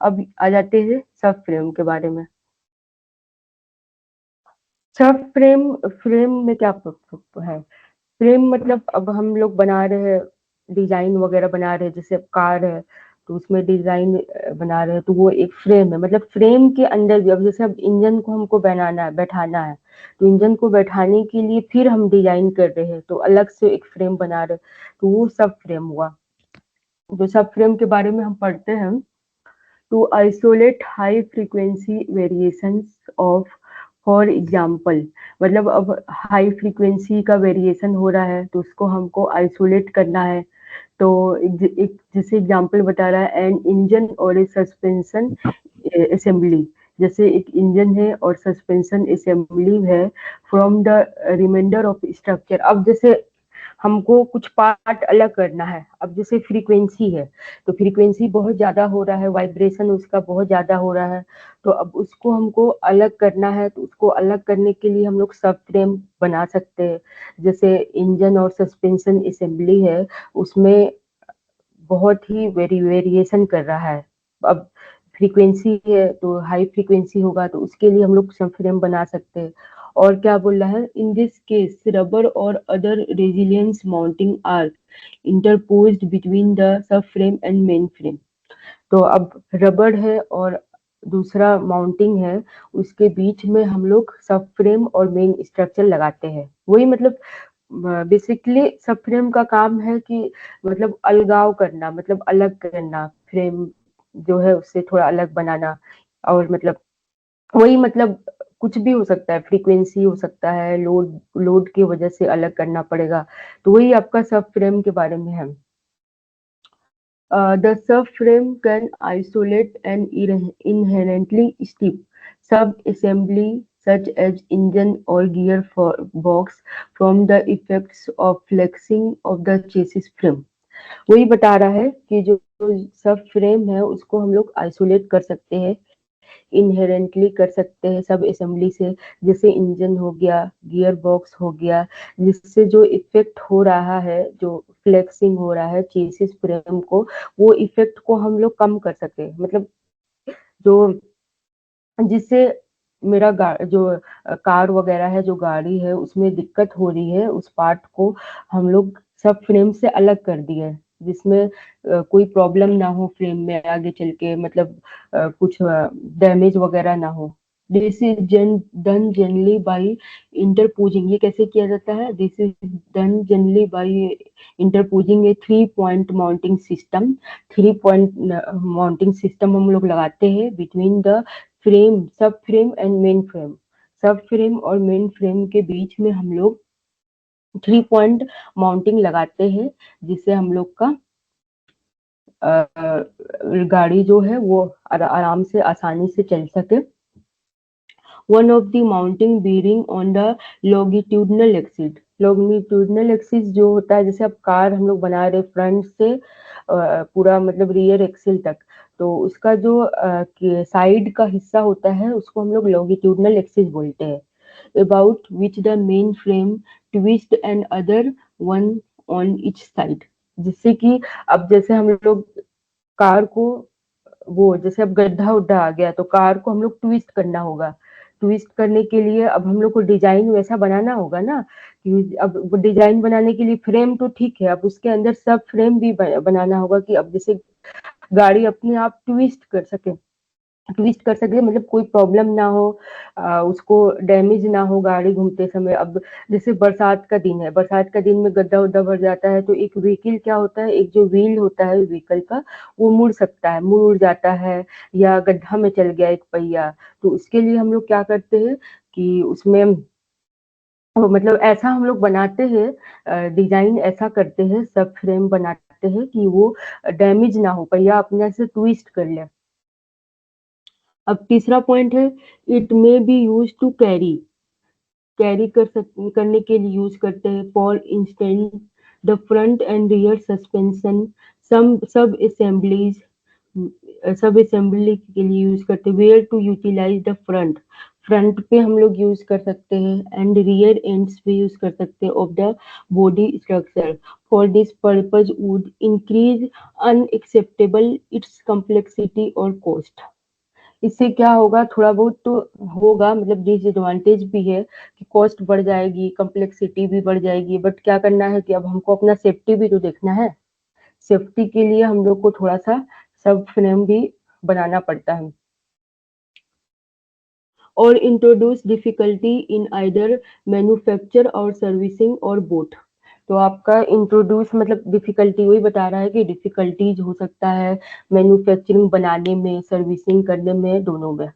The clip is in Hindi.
अब आ जाते हैं सब फ्रेम के बारे में। सब फ्रेम फ्रेम में क्या है? फ्रेम मतलब अब हम लोग बना रहे हैं, डिजाइन वगैरह बना रहे हैं, जैसे अब कार है तो उसमें डिजाइन बना रहे हैं तो वो एक फ्रेम है। मतलब फ्रेम के अंदर भी अब जैसे अब इंजन को हमको बनाना है, बैठाना है, तो इंजन को बैठाने के लिए फिर हम डिजाइन कर रहे हैं तो अलग से एक फ्रेम बना रहे हैं, तो वो सब फ्रेम हुआ। जो सब फ्रेम के बारे में हम पढ़ते हैं, to isolate high frequency variations of for example, मतलब अब हाई फ्रीक्वेंसी का वेरिएशन हो रहा है तो उसको हमको आइसोलेट करना है। तो एक जैसे एग्जांपल बता रहा है, एन इंजन और ए सस्पेंशन असेंबली, जैसे एक इंजन है और सस्पेंशन असेंबली है, from the remainder of structure. अब जैसे हमको कुछ पार्ट अलग करना है, अब जैसे फ्रीक्वेंसी है तो फ्रीक्वेंसी बहुत ज्यादा हो रहा है, वाइब्रेशन उसका बहुत ज्यादा हो रहा है, तो अब उसको हमको अलग करना है, तो उसको अलग करने के लिए हम लोग सब फ्रेम बना सकते हैं। जैसे इंजन और सस्पेंशन असेंबली है, उसमें बहुत ही वेरिएशन कर रहा है। अब फ्रीक्वेंसी है तो हाई फ्रीक्वेंसी होगा तो उसके लिए हम लोग सब फ्रेम बना सकते हैं। और क्या बोल रहा है, इन दिस केस रबर और other resilience mounting are interposed between the sub frame and main frame. तो अब रबड़ है और दूसरा माउंटिंग है, उसके बीच में हम लोग सब फ्रेम और मेन स्ट्रक्चर लगाते हैं। वही मतलब बेसिकली सब फ्रेम का काम है कि मतलब अलगाव करना, मतलब अलग करना, फ्रेम जो है उससे थोड़ा अलग बनाना। और मतलब वही मतलब कुछ भी हो सकता है, फ्रीक्वेंसी हो सकता है, लोड लोड की वजह से अलग करना पड़ेगा, तो वही आपका सब फ्रेम के बारे में है। The subframe can isolate an inherently stiff sub-assembly such as engine or gearbox from the effects of flexing of the chassis frame। वही बता रहा है कि जो सब फ्रेम है उसको हम लोग आइसोलेट कर सकते हैं, इनहेरेंटली कर सकते हैं सब असेंबली से, जैसे इंजन हो गया, गियर बॉक्स हो गया, जिससे जो इफेक्ट हो रहा है, जो फ्लेक्सिंग हो रहा है चेसिस फ्रेम को, वो इफेक्ट को हम लोग कम कर सके। मतलब जो जिससे मेरा जो कार वगैरह है, जो गाड़ी है, उसमें दिक्कत हो रही है, उस पार्ट को हम लोग सब फ्रेम से अलग कर दिए, जिसमें कोई प्रॉब्लम ना हो फ्रेम में आगे चल के, मतलब कुछ डैमेज वगैरह ना हो। This is done generally by interposing. ये कैसे किया जाता है? This is done generally by interposing a 3 point mounting system. 3 point mounting system हम लोग लगाते हैं between the frame, sub frame and main frame. Sub frame और मेन फ्रेम के बीच में हम लोग 3 पॉइंट माउंटिंग लगाते हैं, जिससे हम लोग का गाड़ी जो है वो आराम से आसानी से चल सके। One of the mounting bearing on the longitudinal axis. Longitudinal axis जो होता है, जैसे अब कार हम लोग बना रहे फ्रंट से पूरा मतलब रियर एक्सिल तक, तो उसका जो साइड का हिस्सा होता है उसको हम लोग लॉन्गिट्यूडनल एक्सिस बोलते हैं। About which the main frame twist and other one on each side. जिससे कि अब जैसे हम लोग कार को, वो जैसे अब गड्ढा उड्ढा आ गया तो कार को हम लोग ट्विस्ट करना होगा। ट्विस्ट करने के लिए अब हम लोग को डिजाइन वैसा बनाना होगा ना, कि अब डिजाइन बनाने के लिए फ्रेम तो ठीक है, अब उसके अंदर सब फ्रेम भी बनाना होगा कि अब जैसे गाड़ी अपने आप ट्विस्ट कर सके, ट्विस्ट कर सके, मतलब कोई प्रॉब्लम ना हो, उसको डैमेज ना हो गाड़ी घूमते समय। अब जैसे बरसात का दिन है, बरसात का दिन में गड्ढा उड्ढा भर जाता है तो एक व्हीकल क्या होता है, एक जो व्हील होता है व्हीकल का, वो मुड़ सकता है, मुड़ जाता है, या गड्ढा में चल गया एक पहिया, तो उसके लिए हम लोग क्या करते हैं कि उसमें मतलब ऐसा हम लोग बनाते हैं, डिजाइन ऐसा करते हैं, सब फ्रेम बनाते हैं कि वो डैमेज ना हो, पहिया अपने से ट्विस्ट कर ले। अब तीसरा पॉइंट है, it may be use to carry, carry करने के लिए यूज करते हैं। For instance the front and rear suspension, sub assemblies, sub assembly के लिए यूज करते हैं। Where to utilize the front, front पे हम लोग यूज कर सकते हैं, एंड रियर एंड्स पे यूज कर सकते हैं of the body structure for this purpose would increase unacceptable its complexity और cost। इससे क्या होगा, थोड़ा बहुत तो होगा, मतलब डिसएडवांटेज भी है कि कॉस्ट बढ़ जाएगी, कम्प्लेक्सिटी भी बढ़ जाएगी, बट क्या करना है कि अब हमको अपना सेफ्टी भी तो देखना है। सेफ्टी के लिए हम लोग को थोड़ा सा सब फ्रेम भी बनाना पड़ता है। और introduce difficulty in either manufacture और सर्विसिंग और बोथ। तो आपका इंट्रोड्यूस मतलब डिफिकल्टी वही बता रहा है कि डिफिकल्टीज हो सकता है मैन्युफैक्चरिंग बनाने में, सर्विसिंग करने में, दोनों में।